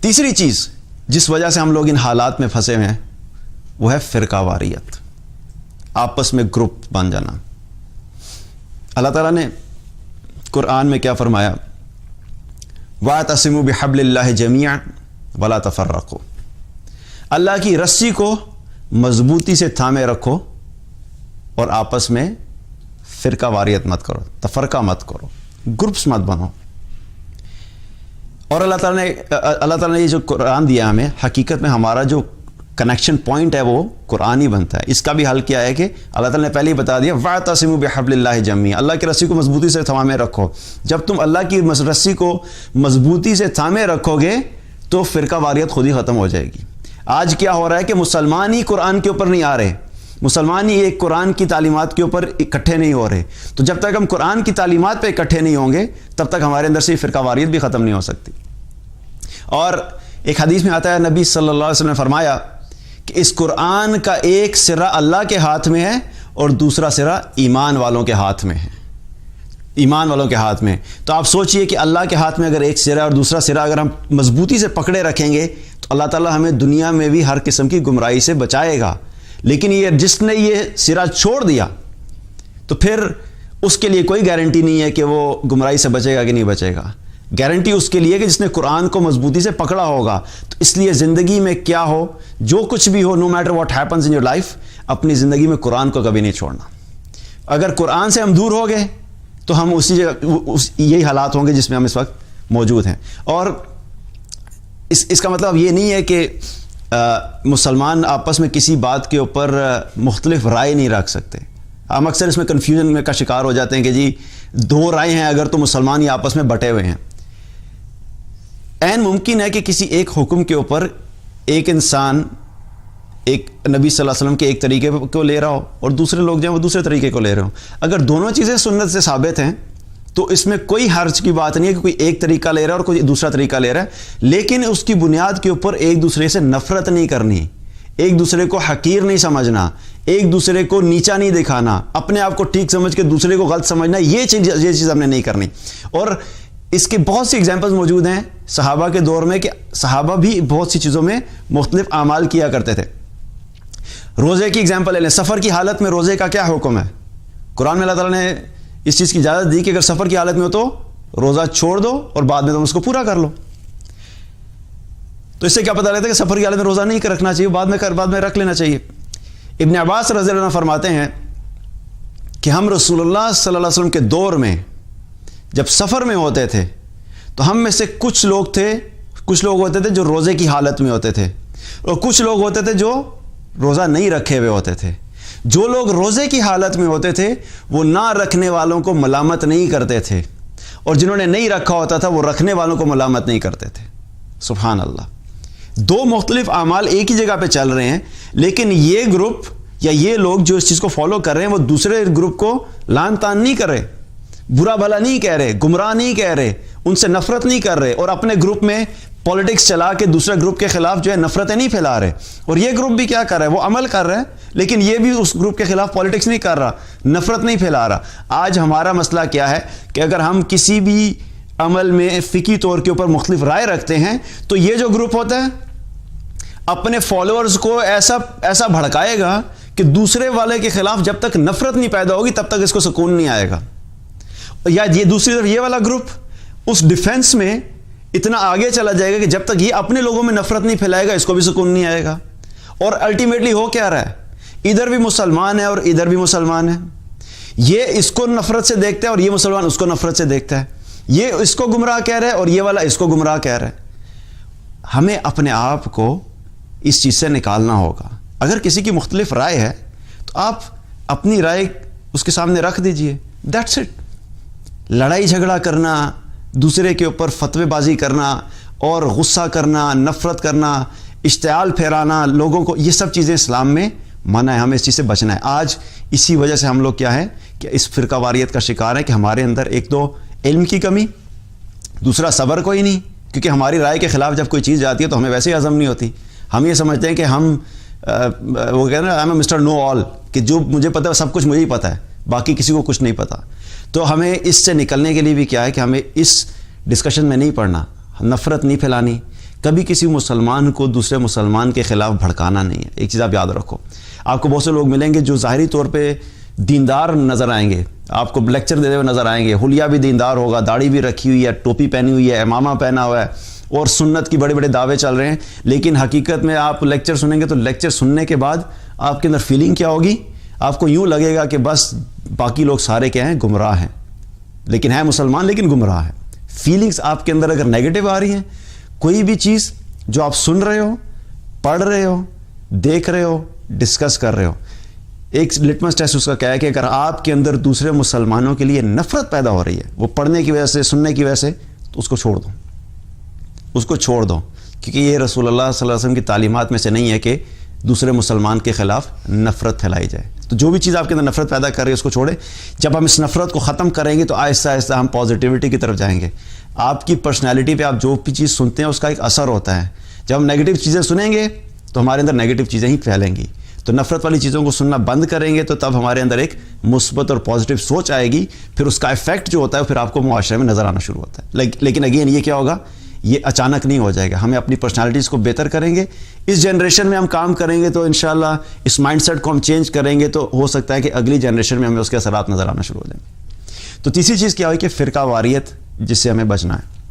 تیسری چیز جس وجہ سے ہم لوگ ان حالات میں پھنسے ہوئے ہیں وہ ہے فرقہ واریت، آپس میں گروپ بن جانا۔ اللہ تعالیٰ نے قرآن میں کیا فرمایا؟ وَاعْتَصِمُوا بِحَبْلِ اللَّهِ جَمِيعًا وَلَا تَفَرَّقُوا، اللہ کی رسی کو مضبوطی سے تھامے رکھو اور آپس میں فرقہ واریت مت کرو، تفرقہ مت کرو، گروپس مت بنو۔ اور اللہ تعالیٰ نے یہ جو قرآن دیا ہمیں، حقیقت میں ہمارا جو کنیکشن پوائنٹ ہے وہ قرآن ہی بنتا ہے۔ اس کا بھی حل کیا ہے کہ اللہ تعالیٰ نے پہلے ہی بتا دیا وَاعْتَصِمُوا بِحَبْلِ اللَّهِ جَمِيعًا، اللہ کی رسی کو مضبوطی سے تھامے رکھو۔ جب تم اللہ کی رسی کو مضبوطی سے تھامے رکھو گے تو فرقہ واریت خود ہی ختم ہو جائے گی۔ آج کیا ہو رہا ہے کہ مسلمان ہی قرآن کے اوپر نہیں آ رہے، مسلمان ہی ایک قرآن کی تعلیمات کے اوپر اکٹھے نہیں ہو رہے۔ تو جب تک ہم قرآن کی تعلیمات پہ اکٹھے نہیں ہوں گے تب تک ہمارے اندر سے فرقہ واریت بھی ختم نہیں ہو سکتی۔ اور ایک حدیث میں آتا ہے، نبی صلی اللہ علیہ وسلم نے فرمایا کہ اس قرآن کا ایک سرا اللہ کے ہاتھ میں ہے اور دوسرا سرا ایمان والوں کے ہاتھ میں ہے، ایمان والوں کے ہاتھ میں۔ تو آپ سوچئے کہ اللہ کے ہاتھ میں اگر ایک سرا اور دوسرا سرا اگر ہم مضبوطی سے پکڑے رکھیں گے تو اللہ تعالیٰ ہمیں دنیا میں بھی ہر قسم کی گمراہی سے بچائے گا۔ لیکن یہ جس نے یہ سرا چھوڑ دیا تو پھر اس کے لیے کوئی گارنٹی نہیں ہے کہ وہ گمراہی سے بچے گا کہ نہیں بچے گا۔ گارنٹی اس کے لیے کہ جس نے قرآن کو مضبوطی سے پکڑا ہوگا۔ تو اس لیے زندگی میں کیا ہو، جو کچھ بھی ہو، no matter what happens in your life, اپنی زندگی میں قرآن کو کبھی نہیں چھوڑنا۔ اگر قرآن سے ہم دور ہو گئے تو ہم اسی جگہ یہی حالات ہوں گے جس میں ہم اس وقت موجود ہیں۔ اور اس کا مطلب یہ نہیں ہے کہ مسلمان آپس میں کسی بات کے اوپر مختلف رائے نہیں رکھ سکتے۔ ہم اکثر اس میں کنفیوژن کا شکار ہو جاتے ہیں کہ جی دو رائے ہیں اگر تو مسلمان ہی آپس میں بٹے ہوئے ہیں۔ عین ممکن ہے کہ کسی ایک حکم کے اوپر ایک انسان ایک نبی صلی اللہ علیہ وسلم کے ایک طریقے کو لے رہا ہو اور دوسرے لوگ جو ہیں وہ دوسرے طریقے کو لے رہے ہوں۔ اگر دونوں چیزیں سنت سے ثابت ہیں تو اس میں کوئی حرج کی بات نہیں ہے کہ کوئی ایک طریقہ لے رہا ہے اور کوئی دوسرا طریقہ لے رہا ہے، لیکن اس کی بنیاد کے اوپر ایک دوسرے سے نفرت نہیں کرنی، ایک دوسرے کو حقیر نہیں سمجھنا، ایک دوسرے کو نیچا نہیں دکھانا، اپنے آپ کو ٹھیک سمجھ کے دوسرے کو غلط سمجھنا، یہ چیز ہم نے نہیں کرنی۔ اور اس کے بہت سی ایگزامپلز موجود ہیں صحابہ کے دور میں کہ صحابہ بھی بہت سی چیزوں میں مختلف اعمال کیا کرتے تھے۔ روزے کی ایگزامپل لے لیں، سفر کی حالت میں روزے کا کیا حکم ہے؟ قرآن میں اللہ تعالیٰ نے اس چیز کی اجازت دی کہ اگر سفر کی حالت میں ہو تو روزہ چھوڑ دو اور بعد میں تم اس کو پورا کر لو۔ تو اس سے کیا پتہ لگتا ہے کہ سفر کی حالت میں روزہ نہیں رکھنا چاہیے، بعد میں رکھ لینا چاہیے۔ ابن عباس رضی اللہ عنہ فرماتے ہیں کہ ہم رسول اللہ صلی اللہ علیہ وسلم کے دور میں جب سفر میں ہوتے تھے تو ہم میں سے کچھ لوگ ہوتے تھے جو روزے کی حالت میں ہوتے تھے اور کچھ لوگ ہوتے تھے جو روزہ نہیں رکھے ہوئے ہوتے تھے۔ جو لوگ روزے کی حالت میں ہوتے تھے وہ نہ رکھنے والوں کو ملامت نہیں کرتے تھے اور جنہوں نے نہیں رکھا ہوتا تھا وہ رکھنے والوں کو ملامت نہیں کرتے تھے۔ سبحان اللہ، دو مختلف اعمال ایک ہی جگہ پہ چل رہے ہیں، لیکن یہ گروپ یا یہ لوگ جو اس چیز کو فالو کر رہے ہیں وہ دوسرے گروپ کو لعن طعن نہیں کر رہے، برا بھلا نہیں کہہ رہے، گمراہ نہیں کہہ رہے، ان سے نفرت نہیں کر رہے، اور اپنے گروپ میں پولیٹکس چلا کے دوسرے گروپ کے خلاف جو ہے نفرتیں نہیں پھیلا رہے۔ اور یہ گروپ بھی کیا کر رہا ہے؟ وہ عمل کر رہا ہے لیکن یہ بھی اس گروپ کے خلاف پولیٹکس نہیں کر رہا، نفرت نہیں پھیلا رہا۔ آج ہمارا مسئلہ کیا ہے کہ اگر ہم کسی بھی عمل میں فقہی طور کے اوپر مختلف رائے رکھتے ہیں تو یہ جو گروپ ہوتا ہے اپنے فالوورز کو ایسا بھڑکائے گا کہ دوسرے والے کے خلاف جب تک نفرت نہیں پیدا ہوگی تب تک اس کو سکون نہیں آئے گا۔ یا یہ دوسری طرف یہ والا گروپ اس ڈیفنس میں اتنا آگے چلا جائے گا کہ جب تک یہ اپنے لوگوں میں نفرت نہیں پھیلائے گا اس کو بھی سکون نہیں آئے گا۔ اور الٹیمیٹلی ہو کیا رہا ہے؟ ادھر بھی مسلمان ہے اور ادھر بھی مسلمان ہے، یہ اس کو نفرت سے دیکھتا ہے اور یہ مسلمان اس کو نفرت سے دیکھتا ہے، یہ اس کو گمراہ کہہ رہا ہے اور یہ والا اس کو گمراہ کہہ رہا ہے۔ ہمیں اپنے آپ کو اس چیز سے نکالنا ہوگا۔ اگر کسی کی مختلف رائے ہے تو آپ اپنی رائے اس کے سامنے رکھ دیجئے، دیٹس اٹ۔ لڑائی جھگڑا کرنا، دوسرے کے اوپر فتوی بازی کرنا اور غصہ کرنا، نفرت کرنا، اشتعال پھیرانا لوگوں کو، یہ سب چیزیں اسلام میں منع ہے، ہمیں اس چیز سے بچنا ہے۔ آج اسی وجہ سے ہم لوگ کیا ہے کہ اس فرقہ واریت کا شکار ہے کہ ہمارے اندر ایک تو علم کی کمی، دوسرا صبر کوئی نہیں، کیونکہ ہماری رائے کے خلاف جب کوئی چیز جاتی ہے تو ہمیں ویسے ہی ہضم نہیں ہوتی۔ ہم یہ سمجھتے ہیں کہ ہم وہ کہتے ہیں نا، آئی ایم مسٹر نو آل، کہ جو مجھے پتہ ہے سب کچھ مجھے ہی پتہ ہے، باقی کسی کو کچھ نہیں پتہ۔ تو ہمیں اس سے نکلنے کے لیے بھی کیا ہے کہ ہمیں اس ڈسکشن میں نہیں پڑھنا، نفرت نہیں پھیلانی، کبھی کسی مسلمان کو دوسرے مسلمان کے خلاف بھڑکانا نہیں ہے. ایک چیز آپ یاد رکھو, آپ کو بہت سے لوگ ملیں گے جو ظاہری طور پہ دیندار نظر آئیں گے, آپ کو لیکچر دیتے ہوئے نظر آئیں گے, حلیہ بھی دیندار ہوگا, داڑھی بھی رکھی ہوئی ہے, ٹوپی پہنی ہوئی ہے, امامہ پہنا ہوا ہے, اور سنت کی بڑے بڑے دعوے چل رہے ہیں, لیکن حقیقت میں آپ لیکچر سنیں گے تو لیکچر سننے کے بعد آپ کے اندر فیلنگ کیا ہوگی؟ آپ کو یوں لگے گا کہ بس باقی لوگ سارے کیا ہیں؟ گمراہ ہیں, لیکن ہے مسلمان لیکن گمراہ ہے. فیلنگز آپ کے اندر اگر نیگیٹو آ رہی ہیں, کوئی بھی چیز جو آپ سن رہے ہو, پڑھ رہے ہو, دیکھ رہے ہو, ڈسکس کر رہے ہو, ایک لٹمس ٹیسٹ اس کا کیا ہے کہ اگر آپ کے اندر دوسرے مسلمانوں کے لیے نفرت پیدا ہو رہی ہے, وہ پڑھنے کی وجہ سے, سننے کی وجہ سے, تو اس کو چھوڑ دو, اس کو چھوڑ دو, کیونکہ یہ رسول اللہ صلی اللہ علیہ وسلم کی تعلیمات میں سے نہیں ہے کہ دوسرے مسلمان کے خلاف نفرت پھیلائی جائے. تو جو بھی چیز آپ کے اندر نفرت پیدا کر رہی ہے اس کو چھوڑے. جب ہم اس نفرت کو ختم کریں گے تو آہستہ آہستہ ہم پازیٹیوٹی کی طرف جائیں گے. آپ کی پرسنالٹی پہ آپ جو بھی چیز سنتے ہیں اس کا ایک اثر ہوتا ہے. جب ہم نیگیٹو چیزیں سنیں گے تو ہمارے اندر نیگیٹو چیزیں ہی پھیلیں گی. تو نفرت والی چیزوں کو سننا بند کریں گے تو تب ہمارے اندر ایک مثبت اور پازیٹیو سوچ آئے گی. پھر اس کا ایفیکٹ جو ہوتا ہے پھر آپ کو معاشرے میں نظر آنا شروع ہوتا ہے. لیکن اگین یہ کیا ہوگا؟ یہ اچانک نہیں ہو جائے گا. ہمیں اپنی پرسنالٹیز کو بہتر کریں گے. اس جنریشن میں ہم کام کریں گے تو انشاءاللہ اس مائنڈ سیٹ کو ہم چینج کریں گے تو ہو سکتا ہے کہ اگلی جنریشن میں ہمیں اس کے اثرات نظر آنا شروع ہو جائیں. تو تیسری چیز کیا ہوئی کہ فرقہ واریت جس سے ہمیں بچنا ہے.